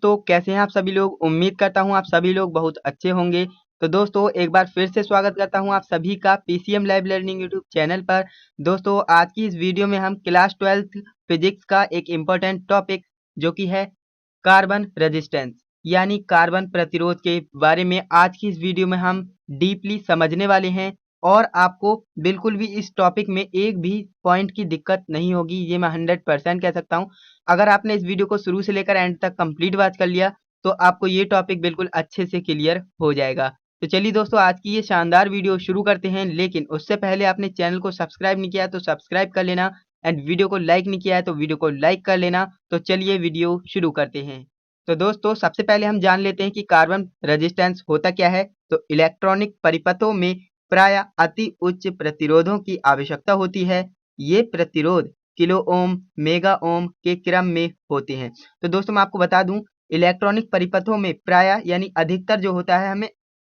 दोस्तों कैसे हैं आप सभी लोग। उम्मीद करता हूं आप सभी लोग बहुत अच्छे होंगे। तो दोस्तों एक बार फिर से स्वागत करता हूं आप सभी का PCM live learning YouTube channel पर। दोस्तों आज की इस वीडियो में हम क्लास 12th फिजिक्स का एक इम्पोर्टेंट टॉपिक जो कि है कार्बन रेजिस्टेंस यानी कार्बन प्रतिरोध के बारे में आज की इस वीडियो में हम डीपली समझने वाले हैं। और आपको बिल्कुल भी इस टॉपिक में एक भी पॉइंट की दिक्कत नहीं होगी, ये मैं 100% कह सकता हूँ। अगर आपने इस वीडियो को शुरू से लेकर एंड तक कंप्लीट वॉच कर लिया तो आपको ये टॉपिक बिल्कुल अच्छे से क्लियर हो जाएगा। तो चलिए दोस्तों आज की ये शानदार वीडियो शुरू करते हैं, लेकिन उससे पहले आपने चैनल को सब्सक्राइब नहीं किया तो सब्सक्राइब कर लेना एंड वीडियो को लाइक नहीं किया है तो वीडियो को लाइक कर लेना। तो चलिए वीडियो शुरू करते हैं। तो दोस्तों सबसे पहले हम जान लेते हैं कि कार्बन रेजिस्टेंस होता क्या है। तो इलेक्ट्रॉनिक परिपथों में प्राय अति उच्च प्रतिरोधों की आवश्यकता होती है। ये प्रतिरोध किलो ओम मेगा ओम के क्रम में होते हैं। तो दोस्तों मैं आपको बता दूं इलेक्ट्रॉनिक परिपथों में प्राय यानी अधिकतर जो होता है हमें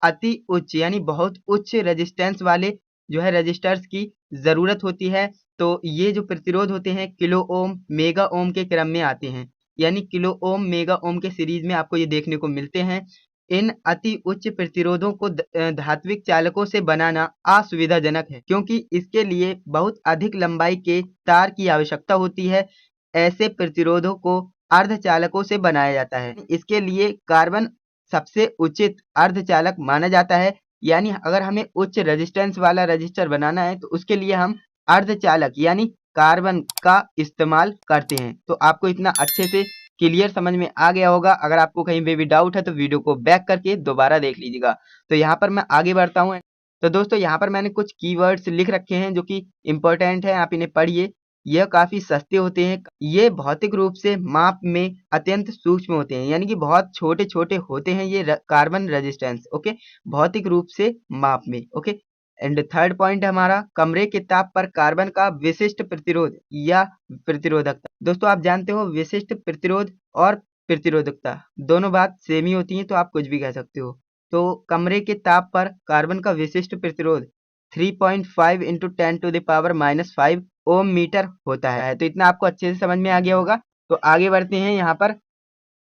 अति उच्च यानी बहुत उच्च रेजिस्टेंस वाले जो है रजिस्टर्स की जरूरत होती है। तो ये जो प्रतिरोध होते हैं किलो ओम मेगा ओम के क्रम में आते हैं, यानी किलो ओम मेगा ओम के सीरीज में आपको ये देखने को मिलते हैं। इन अति उच्च प्रतिरोधों को धात्विक चालकों से बनाना असुविधाजनक है, क्योंकि इसके लिए बहुत अधिक लंबाई के तार की आवश्यकता होती है। ऐसे प्रतिरोधों को अर्धचालकों से बनाया जाता है। इसके लिए कार्बन सबसे उचित अर्धचालक माना जाता है। यानी अगर हमें उच्च रेजिस्टेंस वाला रजिस्टर बनाना है तो उसके लिए हम अर्धचालक यानी कार्बन का इस्तेमाल करते हैं। तो आपको इतना अच्छे से क्लियर समझ में आ गया होगा। अगर आपको कहीं पे भी डाउट है तो वीडियो को बैक करके दोबारा देख लीजिएगा। तो यहाँ पर मैं आगे बढ़ता हूँ। तो दोस्तों यहाँ पर मैंने कुछ कीवर्ड्स लिख रखे हैं जो कि इम्पोर्टेंट है, आप इन्हें पढ़िए। यह काफी सस्ते होते हैं। ये भौतिक रूप से माप में अत्यंत सूक्ष्म होते हैं, यानी कि बहुत छोटे छोटे होते हैं ये कार्बन रेजिस्टेंस। ओके, भौतिक रूप से माप में। ओके, एंड थर्ड पॉइंट हमारा कमरे के ताप पर कार्बन का विशिष्ट प्रतिरोध या प्रतिरोधकता। दोस्तों आप जानते हो विशिष्ट प्रतिरोध और प्रतिरोधकता दोनों बात सेम ही होती है, तो आप कुछ भी कह सकते हो। तो कमरे के ताप पर कार्बन का विशिष्ट प्रतिरोध 3.5 इंटू 10⁻⁻5 ओम मीटर होता है। तो इतना आपको अच्छे से समझ में आ गया होगा। तो आगे बढ़ते हैं।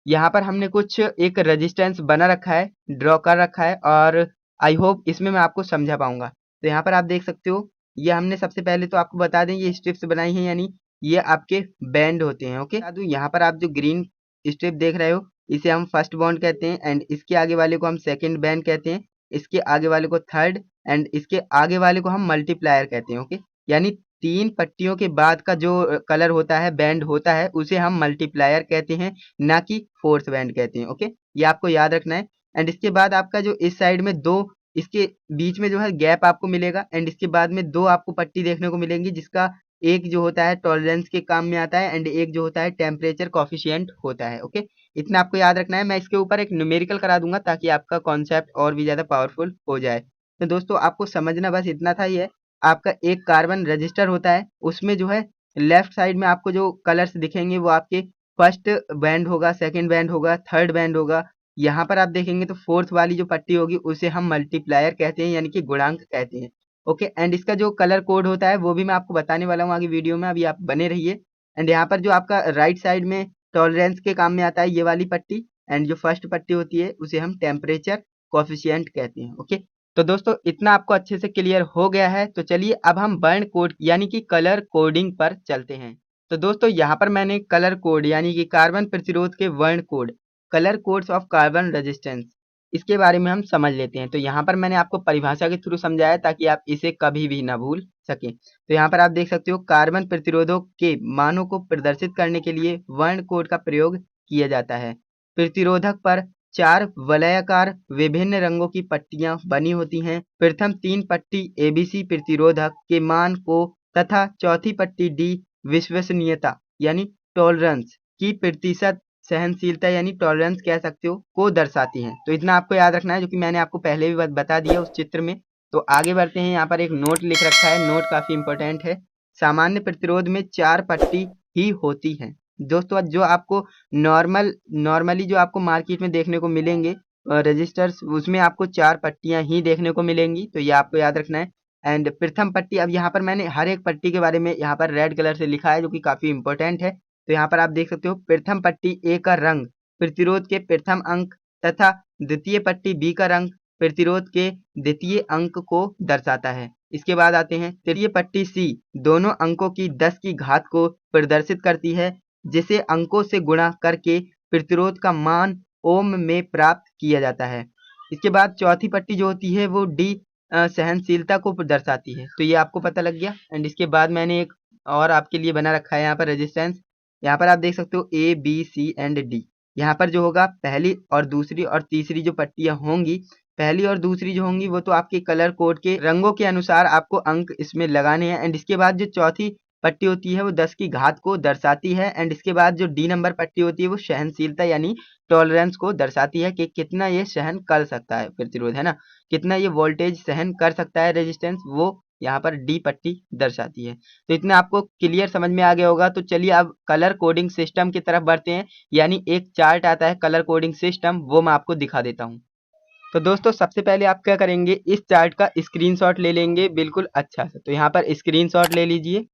यहाँ पर हमने कुछ एक रेजिस्टेंस बना रखा है, ड्रॉ कर रखा है, और आई होप इसमें मैं आपको समझा पाऊंगा। तो यहाँ पर आप देख सकते हो ये हमने सबसे पहले तो आपको बता दें ये स्ट्रिप्स बनाई हैं, यानी ये आपके बैंड होते हैं। ओके, यहाँ पर आप जो ग्रीन स्ट्रिप देख रहे हो इसे हम फर्स्ट बॉन्ड कहते हैं, एंड इसके आगे वाले को हम सेकंड बैंड कहते हैं, इसके आगे वाले को थर्ड, एंड इसके आगे वाले को हम मल्टीप्लायर कहते हैं। ओके, यानी 3 पट्टियों के बाद का जो कलर होता है बैंड होता है उसे हम मल्टीप्लायर कहते हैं, ना कि फोर्थ बैंड कहते हैं। ओके, ये आपको याद रखना है। एंड इसके बाद आपका जो इस साइड में दो इसके बीच में जो है गैप आपको मिलेगा, एंड इसके बाद में दो आपको पट्टी देखने को मिलेंगी जिसका एक जो होता है टॉलरेंस के काम में आता है एंड एक जो होता है टेम्परेचर कॉफिशिएंट होता है। ओके, इतना आपको याद रखना है। मैं इसके ऊपर एक न्यूमेरिकल करा दूंगा ताकि आपका कॉन्सेप्ट और भी ज्यादा पावरफुल हो जाए। तो दोस्तों आपको समझना बस इतना था ही है। आपका एक कार्बन रजिस्टर होता है, उसमें जो है लेफ्ट साइड में आपको जो कलर्स दिखेंगे वो आपके फर्स्ट बैंड होगा, सेकंड बैंड होगा, थर्ड बैंड होगा। यहाँ पर आप देखेंगे तो फोर्थ वाली जो पट्टी होगी उसे हम मल्टीप्लायर कहते हैं, यानी कि गुणांक कहते हैं। ओके, एंड इसका जो कलर कोड होता है वो भी मैं आपको बताने वाला हूँ आगे वीडियो में, अभी आप बने रहिए। एंड यहाँ पर जो आपका राइट साइड में टॉलरेंस के काम में आता है ये वाली पट्टी, एंड जो फर्स्ट पट्टी होती है उसे हम टेम्परेचर कोफिशिएंट कहते हैं। ओके, तो दोस्तों इतना आपको अच्छे से क्लियर हो गया है। तो चलिए अब हम वर्ण कोड यानी कि कलर कोडिंग पर चलते हैं। तो दोस्तों यहाँ पर मैंने कलर कोड यानी कि कार्बन प्रतिरोध के वर्ण code, colour codes of carbon resistance, इसके बारे में हम समझ लेते हैं। तो यहाँ पर मैंने आपको परिभाषा के थ्रू समझाया ताकि आप इसे कभी भी ना भूल सकें। तो यहाँ पर आप देख सकते हो कार्बन प्रतिरोधों के मानों को प्रदर्शित करने के लिए वर्ण कोड का प्रयोग किया जाता है। प्रतिरोधक पर 4 वलयाकार विभिन्न रंगों की पट्टियां बनी होती हैं। प्रथम 3 पट्टी एबीसी प्रतिरोधक के मान को तथा चौथी पट्टी डी विश्वसनीयता यानी टॉलरेंस की प्रतिशत सहनशीलता यानी टॉलरेंस कह सकते हो को दर्शाती हैं। तो इतना आपको याद रखना है जो कि मैंने आपको पहले भी बता दिया उस चित्र में। तो आगे बढ़ते हैं। यहाँ पर एक नोट लिख रखा है, नोट काफी इंपॉर्टेंट है। सामान्य प्रतिरोध में 4 पट्टी ही होती है। दोस्तों जो आपको नॉर्मली जो आपको मार्केट में देखने को मिलेंगे रजिस्टर्स, उसमें आपको 4 पट्टियां ही देखने को मिलेंगी। तो ये आपको याद रखना है। एंड प्रथम पट्टी, अब यहाँ पर मैंने हर एक पट्टी के बारे में यहाँ पर रेड कलर से लिखा है जो कि काफी इंपॉर्टेंट है। तो यहाँ पर आप देख सकते हो प्रथम पट्टी ए का रंग प्रतिरोध के प्रथम अंक तथा द्वितीय पट्टी बी का रंग प्रतिरोध के द्वितीय अंक को दर्शाता है। इसके बाद आते हैं तृतीय पट्टी सी दोनों अंकों की 10 की घात को प्रदर्शित करती है, जिसे अंकों से गुणा करके प्रतिरोध का मान ओम में प्राप्त किया जाता है। इसके बाद चौथी पट्टी जो होती है वो डी सहनशीलता को दर्शाती है। तो ये आपको पता लग गया। एंड इसके बाद मैंने एक और आपके लिए बना रखा है यहाँ पर रेजिस्टेंस। यहाँ पर आप देख सकते हो A B C and D. यहाँ पर जो होगा पहली और दूसरी और तीसरी जो पट्टियां होंगी, पहली और दूसरी जो होंगी वो तो आपके कलर कोड के रंगों के अनुसार आपको अंक इसमें लगाने हैं। एंड इसके बाद जो चौथी पट्टी होती है वो 10 की घात को दर्शाती है। एंड इसके बाद जो डी नंबर पट्टी होती है वो सहनशीलता यानी टॉलरेंस को दर्शाती है कि कितना ये सहन कर सकता है प्रतिरोध, है ना, कितना ये वोल्टेज सहन कर सकता है रेजिस्टेंस, वो यहाँ पर डी पट्टी दर्शाती है। तो इतना आपको क्लियर समझ में आ गया होगा। तो चलिए अब कलर कोडिंग सिस्टम की तरफ बढ़ते हैं, यानी एक चार्ट आता है कलर कोडिंग सिस्टम, वो मैं आपको दिखा देता हूँ। तो दोस्तों सबसे पहले आप क्या करेंगे, इस चार्ट का स्क्रीनशॉट ले लेंगे बिल्कुल अच्छा से। तो यहाँ पर स्क्रीनशॉट ले लीजिए।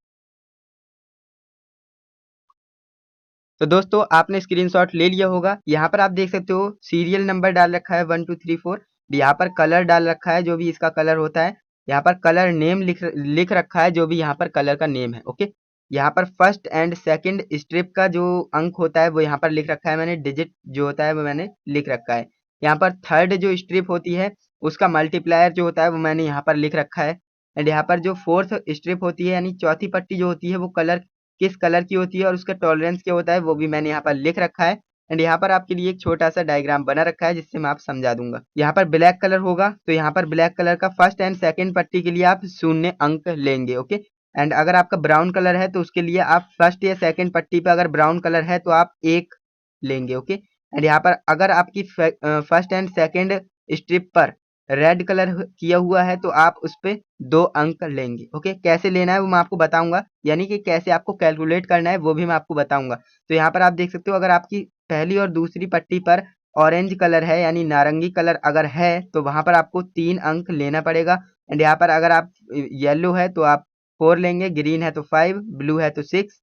तो दोस्तों आपने स्क्रीनशॉट ले लिया होगा। यहाँ पर आप देख सकते हो सीरियल नंबर डाल रखा है 1 2 3 4। यहाँ पर कलर डाल रखा है जो भी इसका कलर होता है। यहाँ पर कलर नेम लिख रखा है जो भी यहाँ पर कलर का नेम है। ओके, यहाँ पर फर्स्ट एंड सेकंड स्ट्रिप का जो अंक होता है वो यहाँ पर लिख रखा है मैंने, डिजिट जो होता है वो मैंने लिख रखा है। यहाँ पर थर्ड जो स्ट्रिप होती है उसका मल्टीप्लायर जो होता है वो मैंने यहाँ पर लिख रखा है। एंड यहाँ पर जो फोर्थ स्ट्रिप होती है यानी चौथी पट्टी जो होती है वो कलर किस कलर की होती है और उसका टॉलरेंस क्या होता है वो भी मैंने यहाँ पर लिख रखा है। एंड यहाँ पर आपके लिए एक छोटा सा डायग्राम बना रखा है जिससे मैं आप समझा दूंगा। यहाँ पर ब्लैक कलर होगा तो यहाँ पर ब्लैक कलर का फर्स्ट एंड सेकंड पट्टी के लिए आप 0 अंक लेंगे। ओके, एंड अगर आपका ब्राउन कलर है तो उसके लिए आप फर्स्ट या सेकंड पट्टी पे अगर ब्राउन कलर है तो आप 1 लेंगे। ओके, एंड यहाँ पर अगर आपकी फर्स्ट एंड सेकंड स्ट्रिप पर रेड कलर किया हुआ है तो आप उस पे 2 अंक लेंगे। ओके, कैसे लेना है वो मैं आपको बताऊंगा, यानी कि कैसे आपको कैलकुलेट करना है वो भी मैं आपको बताऊंगा। तो यहाँ पर आप देख सकते हो अगर आपकी पहली और दूसरी पट्टी पर ऑरेंज कलर है यानी नारंगी कलर अगर है तो वहां पर आपको 3 अंक लेना पड़ेगा। एंड यहाँ पर अगर आप येलो है तो आप 4 लेंगे, ग्रीन है तो 5, ब्लू है तो 6,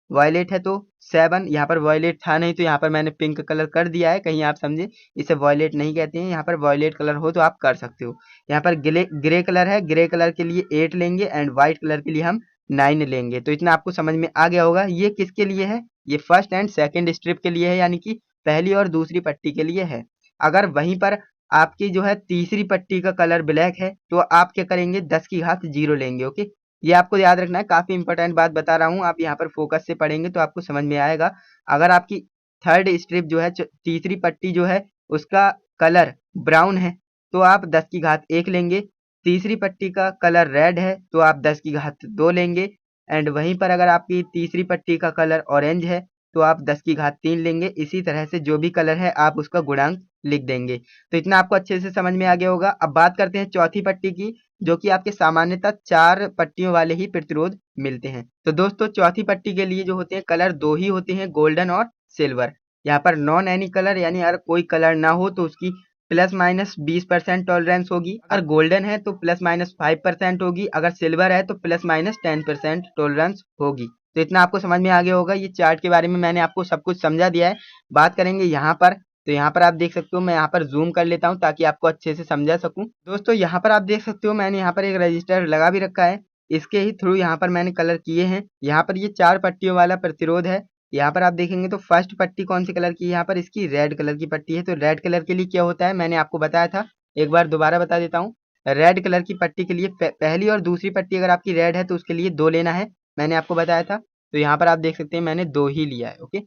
वॉयलेट है तो 7। यहाँ पर वॉयलेट था नहीं तो यहाँ पर मैंने पिंक कलर कर दिया है, कहीं आप समझे इसे वॉयलेट नहीं कहते हैं। यहाँ पर वॉयलेट कलर हो तो आप कर सकते हो। यहाँ पर ग्रे कलर है, ग्रे कलर के लिए 8 लेंगे एंड व्हाइट कलर के लिए हम 9 लेंगे। तो इतना आपको समझ में आ गया होगा। ये किसके लिए है, ये फर्स्ट एंड सेकेंड स्ट्रिप के लिए है, यानी कि पहली और दूसरी पट्टी के लिए है। अगर वहीं पर आपकी जो है तीसरी पट्टी का कलर ब्लैक है तो आप क्या करेंगे, 10 की घात 0 लेंगे। ओके, ये आपको याद रखना है, काफी इंपॉर्टेंट बात बता रहा हूँ। आप यहाँ पर फोकस से पढ़ेंगे तो आपको समझ में आएगा। अगर आपकी थर्ड स्ट्रिप जो है तीसरी पट्टी जो है उसका कलर ब्राउन है तो आप 10 की घात 1 लेंगे। तीसरी पट्टी का कलर रेड है तो आप 10 की घात 2 लेंगे। एंड वहीं पर अगर आपकी तीसरी पट्टी का कलर ऑरेंज है तो आप 10 की घात 3 लेंगे। इसी तरह से जो भी कलर है आप उसका गुणांक लिख देंगे। तो इतना आपको अच्छे से समझ में आ गया होगा। अब बात करते हैं चौथी पट्टी की, जो कि आपके सामान्यतः 4 पट्टियों वाले ही प्रतिरोध मिलते हैं। तो दोस्तों चौथी पट्टी के लिए जो होते हैं कलर 2 ही होते हैं, गोल्डन और सिल्वर। यहाँ पर नॉन एनी कलर यानी अगर कोई कलर ना हो तो उसकी प्लस माइनस 20% टॉलरेंस होगी। अगर गोल्डन है तो प्लस माइनस 5% होगी, अगर सिल्वर है तो प्लस माइनस 10% टॉलरेंस होगी। तो इतना आपको समझ में आ गया होगा। ये चार्ट के बारे में मैंने आपको सब कुछ समझा दिया है। बात करेंगे यहाँ पर, तो यहाँ पर आप देख सकते हो, मैं यहाँ पर जूम कर लेता हूँ ताकि आपको अच्छे से समझा सकूं। दोस्तों यहाँ पर आप देख सकते हो मैंने यहाँ पर एक रजिस्टर लगा भी रखा है, इसके ही थ्रू यहाँ पर मैंने कलर किए हैं। यहाँ पर ये 4 पट्टियों वाला प्रतिरोध है। यहाँ पर आप देखेंगे तो फर्स्ट पट्टी कौन सी कलर की है, यहाँ पर इसकी रेड कलर की पट्टी है। तो रेड कलर के लिए क्या होता है मैंने आपको बताया था, एक बार दोबारा बता देता हूँ। रेड कलर की पट्टी के लिए पहली और दूसरी पट्टी अगर आपकी रेड है तो उसके लिए 2 लेना है, मैंने आपको बताया था। तो यहाँ पर आप देख सकते हैं मैंने 2 ही लिया है। ओके,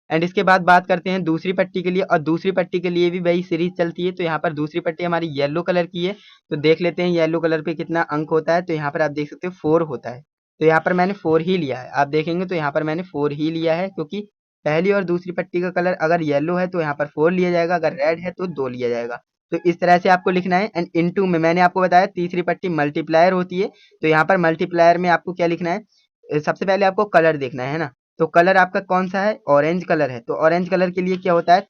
एंड इसके बाद बात करते हैं दूसरी पट्टी के लिए, और दूसरी पट्टी के लिए भी वही सीरीज चलती है। तो यहाँ पर दूसरी पट्टी हमारी येलो कलर की है, तो देख लेते हैं येलो कलर पे कितना अंक होता है। तो यहाँ पर आप देख सकते हो 4 होता है। तो यहाँ पर मैंने 4 ही लिया है, आप देखेंगे तो यहाँ पर मैंने 4 ही लिया है, क्योंकि पहली और दूसरी पट्टी का कलर अगर येलो है तो यहाँ पर 4 लिया जाएगा, अगर रेड है तो 2 लिया जाएगा। तो इस तरह से आपको लिखना है। एंड इनटू में मैंने आपको बताया तीसरी पट्टी मल्टीप्लायर होती है। तो यहाँ पर मल्टीप्लायर में आपको क्या लिखना है, सबसे पहले आपको कलर देखना है ना। तो कलर आपका कौन सा है, ऑरेंज कलर है। तो ऑरेंज कलर के लिए क्या होता है,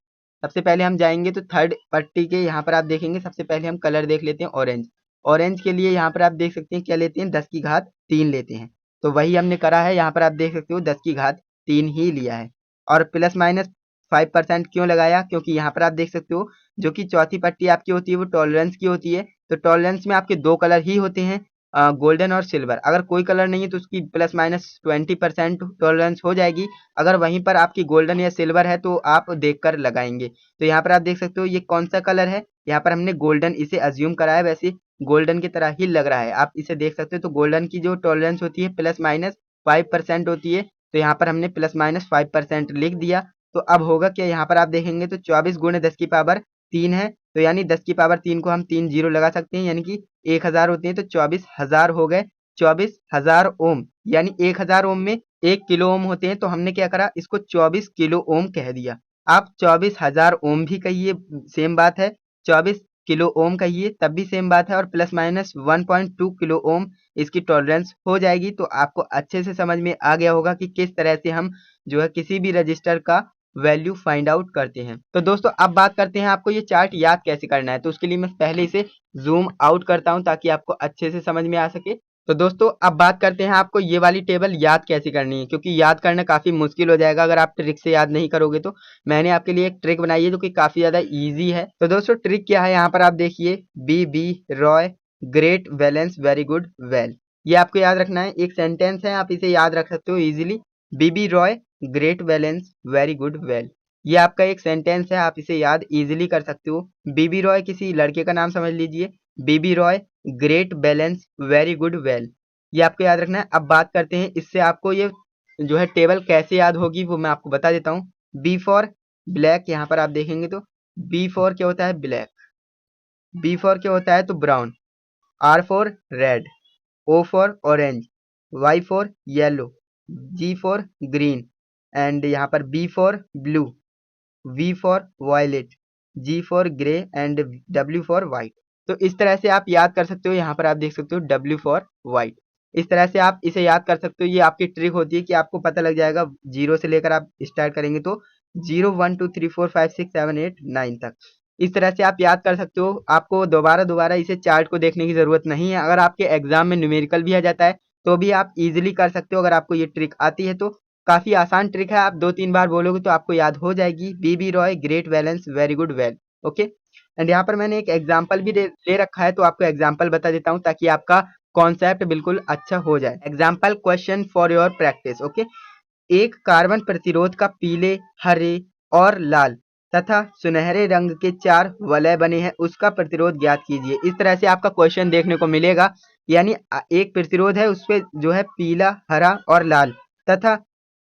सबसे पहले हम जाएंगे तो थर्ड पट्टी के यहाँ पर आप देखेंगे, सबसे पहले हम कलर देख लेते हैं ऑरेंज। ऑरेंज के लिए यहाँ पर आप देख सकते हैं क्या लेते हैं, 10 की घात 3 लेते हैं। तो वही हमने करा है, यहाँ पर आप देख सकते हो 10 की घात 3 ही लिया है। और प्लस माइनस 5% क्यों लगाया, क्योंकि यहाँ पर आप देख सकते हो जो कि चौथी पट्टी आपकी होती है वो टॉलरेंस की होती है। तो टॉलरेंस में आपके दो कलर ही होते हैं, गोल्डन और सिल्वर। अगर कोई कलर नहीं है तो उसकी प्लस माइनस 20% टॉलरेंस हो जाएगी। अगर वहीं पर आपकी गोल्डन या सिल्वर है तो आप देखकर लगाएंगे। तो यहाँ पर आप देख सकते हो ये कौन सा कलर है, यहाँ पर हमने गोल्डन इसे अज्यूम करा है, वैसे गोल्डन की तरह ही लग रहा है, आप इसे देख सकते हो। तो गोल्डन की जो टॉलरेंस होती है प्लस माइनस 5% होती है, तो यहाँ पर हमने प्लस माइनस 5% लिख दिया। तो अब होगा क्या, यहाँ पर आप देखेंगे तो 24 गुणे 10 की पावर 3 है, तो यानी 10 की पावर 3 को हम 3 जीरो लगा सकते हैं, यानी कि 1000 होते हैं, तो 24,000 हो गए। 24,000 ओम, यानी 1000 ओम में 1 किलो ओम होते हैं, तो हमने क्या करा, इसको 24 किलो ओम कह दिया। आप 24,000 ओम भी कहिए सेम बात है, 24 किलो ओम कहिए तब भी सेम बात है, और प्लस माइनस 1.2 किलो ओम इसकी टॉलरेंस हो जाएगी। तो आपको अच्छे से समझ में आ गया होगा कि किस तरह से हम जो है किसी भी रजिस्टर का वैल्यू फाइंड आउट करते हैं। तो दोस्तों अब बात करते हैं आपको ये चार्ट याद कैसे करना है। तो उसके लिए मैं पहले इसे जूम आउट करता हूं ताकि आपको अच्छे से समझ में आ सके। तो दोस्तों अब बात करते हैं आपको ये वाली टेबल याद कैसे करनी है, क्योंकि याद करना काफी मुश्किल हो जाएगा अगर आप ट्रिक से याद नहीं करोगे। तो मैंने आपके लिए एक ट्रिक बनाई है जो कि काफी ज्यादा इजी है। तो दोस्तों ट्रिक क्या है, यहाँ पर आप देखिए, B Roy great balance very good well, ये आपको याद रखना है। एक सेंटेंस है, आप इसे याद रख सकते हो easily, BB Roy great balance very good well, ये आपका एक सेंटेंस है, आप इसे याद इजीली कर सकते हो। बीबी रॉय किसी लड़के का नाम समझ लीजिए, BB Roy great balance very good well, ये आपको याद रखना है। अब बात करते हैं इससे आपको ये जो है टेबल कैसे याद होगी वो मैं आपको बता देता हूँ। बी फॉर ब्लैक, यहाँ पर आप देखेंगे तो बी फॉर क्या होता है ब्लैक, बी फॉर क्या होता है तो brown, R for red, O for orange, Y for yellow, G for green, and यहाँ पर B for blue, V for violet, G for grey and W for white. तो इस तरह से आप याद कर सकते हो, यहाँ पर आप देख सकते हो डब्ल्यू फॉर वाइट, इस तरह से आप इसे याद कर सकते हो। ये आपकी ट्रिक होती है कि आपको पता लग जाएगा, जीरो से लेकर आप स्टार्ट करेंगे तो 0 1 2 3 4 5 6 7 8 9 तक, इस तरह से आप याद कर सकते हो। आपको दोबारा दोबारा इसे चार्ट को देखने की जरूरत नहीं है। अगर आपके एग्जाम में न्यूमेरिकल भी आ जाता है तो भी आप इजीली कर सकते हो, अगर आपको ये ट्रिक आती है तो। काफी आसान ट्रिक है, आप 2-3 बार बोलोगे तो आपको याद हो जाएगी। BB Roy great balance very good well, okay. And यहाँ पर मैंने एक एग्जाम्पल भी ले रखा है, तो आपको एग्जाम्पल बता देता हूँ ताकि आपका कॉन्सेप्ट बिल्कुल अच्छा हो जाए। Example question for your practice, okay. एक कार्बन प्रतिरोध का पीले, हरे और लाल तथा सुनहरे रंग के 4 वलय बने हैं, उसका प्रतिरोध ज्ञात कीजिए। इस तरह से आपका क्वेश्चन देखने को मिलेगा, यानी एक प्रतिरोध है उसपे जो है पीला, हरा और लाल तथा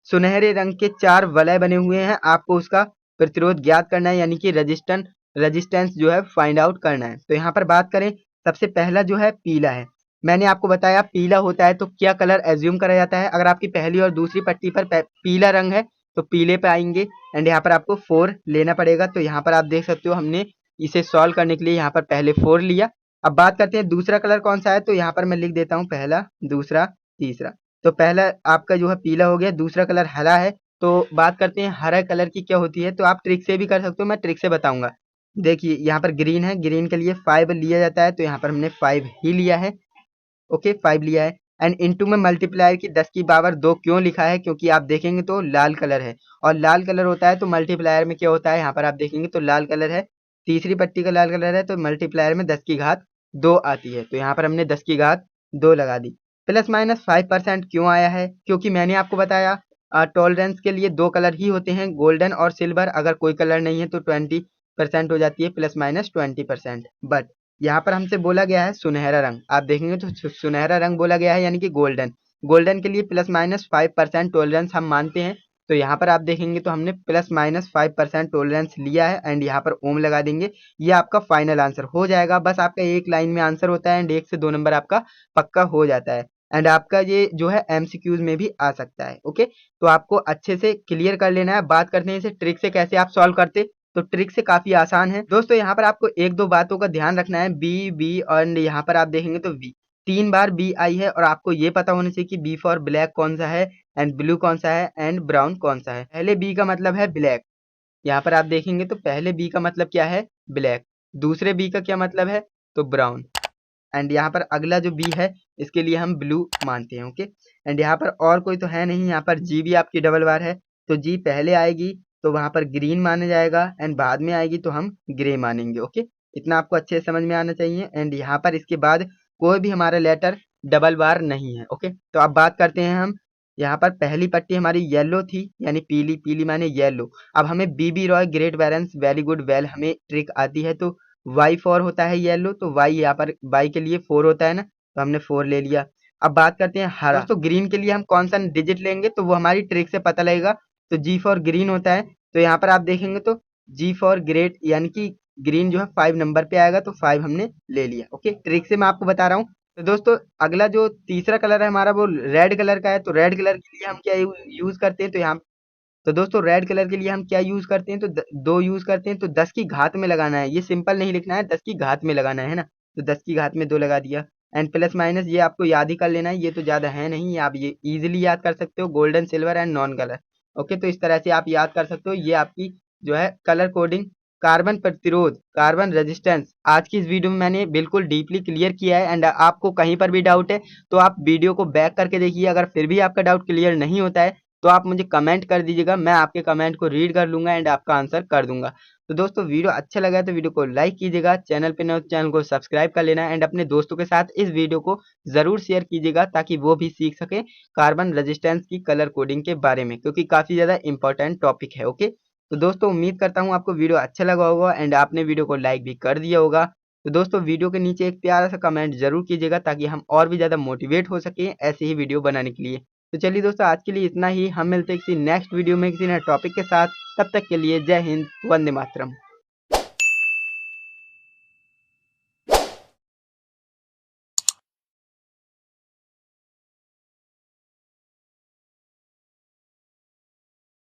सुनहरे रंग के 4 वलय बने हुए हैं, आपको उसका प्रतिरोध ज्ञात करना है, यानी कि रेजिस्टेंस जो है फाइंड आउट करना है। तो यहाँ पर बात करें, सबसे पहला जो है पीला है। मैंने आपको बताया पीला होता है तो क्या कलर एज्यूम करा जाता है, अगर आपकी पहली और दूसरी पट्टी पर पीला रंग है तो पीले पे आएंगे, एंड यहाँ पर आपको 4 लेना पड़ेगा। तो यहाँ पर आप देख सकते हो हमने इसे सॉल्व करने के लिए यहाँ पर पहले 4 लिया। अब बात करते हैं दूसरा कलर कौन सा है, तो यहाँ पर मैं लिख देता हूँ पहला, दूसरा, तीसरा। तो पहला आपका जो है पीला हो गया, दूसरा कलर हरा है। तो बात करते हैं हरा कलर की क्या होती है, तो आप ट्रिक से भी कर सकते हो, मैं ट्रिक से बताऊंगा। देखिए यहाँ पर ग्रीन है, ग्रीन के लिए 5 लिया जाता है, तो यहाँ पर हमने 5 ही लिया है, ओके 5 लिया है। एंड इनटू में मल्टीप्लायर की 10 की पावर 2 क्यों लिखा है, क्योंकि आप देखेंगे तो लाल कलर है, और लाल कलर होता है तो मल्टीप्लायर में क्या होता है, यहाँ पर आप देखेंगे तो लाल कलर है, तीसरी पट्टी का लाल कलर है, तो मल्टीप्लायर में 10 की घात 2 आती है, तो यहाँ पर हमने 10 की घात 2 लगा दी। प्लस माइनस 5% क्यों आया है, क्योंकि मैंने आपको बताया टॉलरेंस के लिए 2 कलर ही होते हैं, गोल्डन और सिल्वर। अगर कोई कलर नहीं है तो 20% हो जाती है, प्लस माइनस 20%। बट यहाँ पर हमसे बोला गया है सुनहरा रंग, आप देखेंगे तो सुनहरा रंग बोला गया है, यानी कि गोल्डन। गोल्डन के लिए प्लस माइनस 5% टॉलरेंस हम मानते हैं, तो यहाँ पर आप देखेंगे तो हमने प्लस माइनस 5% टॉलरेंस लिया है, एंड यहाँ पर ओम लगा देंगे। ये आपका फाइनल आंसर हो जाएगा, बस आपका एक लाइन में आंसर होता है, एंड 1 से 2 नंबर आपका पक्का हो जाता है, एंड आपका ये जो है एमसीक्यूज में भी आ सकता है, ओके। तो आपको अच्छे से क्लियर कर लेना है। बात करते हैं इसे ट्रिक से कैसे आप सॉल्व करते, तो ट्रिक से काफी आसान है दोस्तों। यहाँ पर आपको एक दो बातों का ध्यान रखना है, बी बी और यहाँ पर आप देखेंगे तो बी, 3 बार बी आई है, और आपको ये पता होना चाहिए कि बी फॉर ब्लैक कौन सा है, एंड ब्लू कौन सा है, एंड ब्राउन कौन सा है। पहले बी का मतलब है ब्लैक, यहाँ पर आप देखेंगे तो पहले बी का मतलब क्या है ब्लैक, दूसरे बी का क्या मतलब है तो ब्राउन, एंड यहाँ पर अगला जो बी है इसके लिए हम ब्लू मानते हैं, ओके। एंड यहाँ पर और कोई तो है नहीं, यहाँ पर जी भी आपकी डबल बार है, तो जी पहले आएगी, तो वहाँ पर ग्रीन माना जाएगा एंड बाद में आएगी तो हम ग्रे मानेंगे। ओके, इतना आपको अच्छे से समझ में आना चाहिए। एंड यहाँ पर इसके बाद कोई भी हमारा लेटर डबल बार नहीं है। ओके, तो अब बात करते हैं हम। यहाँ पर पहली पट्टी हमारी येलो थी, यानी पीली, पीली माने येलो। अब हमें BB Roy great balance very good well हमें ट्रिक आती है, तो वाई 4 होता है येलो, तो वाई यहाँ पर वाई के लिए 4 होता है ना, तो हमने 4 ले लिया। अब बात करते हैं हरा। दोस्तों ग्रीन के लिए हम कौन सा डिजिट लेंगे तो वो हमारी ट्रिक से पता लगेगा। तो जी फॉर ग्रीन होता है, तो यहाँ पर आप देखेंगे तो जी फॉर ग्रेट यानी कि ग्रीन जो है 5 नंबर पे आएगा, तो 5 हमने ले लिया। ओके, ट्रिक से मैं आपको बता रहा हूँ। तो दोस्तों अगला जो तीसरा कलर है हमारा वो रेड कलर का है, तो रेड कलर के लिए हम क्या यूज करते हैं, तो यहाँ तो दोस्तों रेड कलर के लिए हम क्या यूज करते हैं, तो दो यूज करते हैं, तो 10 की घात में लगाना है, ये सिंपल नहीं लिखना है, 10 की घात में लगाना है ना, तो 10 की घात में 2 लगा दिया। एंड प्लस माइनस ये आपको याद ही कर लेना है, ये तो ज्यादा है नहीं, आप ये इजीली याद कर सकते हो, golden silver and non colour. Okay, तो इस तरह से आप याद कर सकते हो, ये आपकी जो है कलर कोडिंग। कार्बन प्रतिरोध, कार्बन रेजिस्टेंस, आज की इस वीडियो में मैंने बिल्कुल डीपली क्लियर किया है। एंड आपको कहीं पर भी डाउट है तो आप वीडियो को बैक करके देखिए, अगर फिर भी आपका डाउट क्लियर नहीं होता है तो आप मुझे कमेंट कर दीजिएगा, मैं आपके कमेंट को रीड कर लूंगा एंड आपका आंसर कर दूंगा। तो दोस्तों वीडियो अच्छा लगा तो वीडियो को लाइक कीजिएगा, चैनल पे नए हो तो चैनल को सब्सक्राइब कर लेना एंड अपने दोस्तों के साथ इस वीडियो को जरूर शेयर कीजिएगा ताकि वो भी सीख सके कार्बन रेजिस्टेंस की कलर कोडिंग के बारे में, क्योंकि काफी ज्यादा इंपॉर्टेंट टॉपिक है। ओके, तो दोस्तों उम्मीद करता हूँ आपको वीडियो अच्छा लगा होगा एंड आपने वीडियो को लाइक भी कर दिया होगा। तो दोस्तों वीडियो के नीचे एक प्यारा सा कमेंट जरूर कीजिएगा ताकि हम और भी ज्यादा मोटिवेट हो सके ऐसे ही वीडियो बनाने के लिए। तो चलिए दोस्तों आज के लिए इतना ही, हम मिलते हैं किसी नेक्स्ट वीडियो में किसी नए टॉपिक के साथ। तब तक के लिए जय हिंद, वंदे मातरम।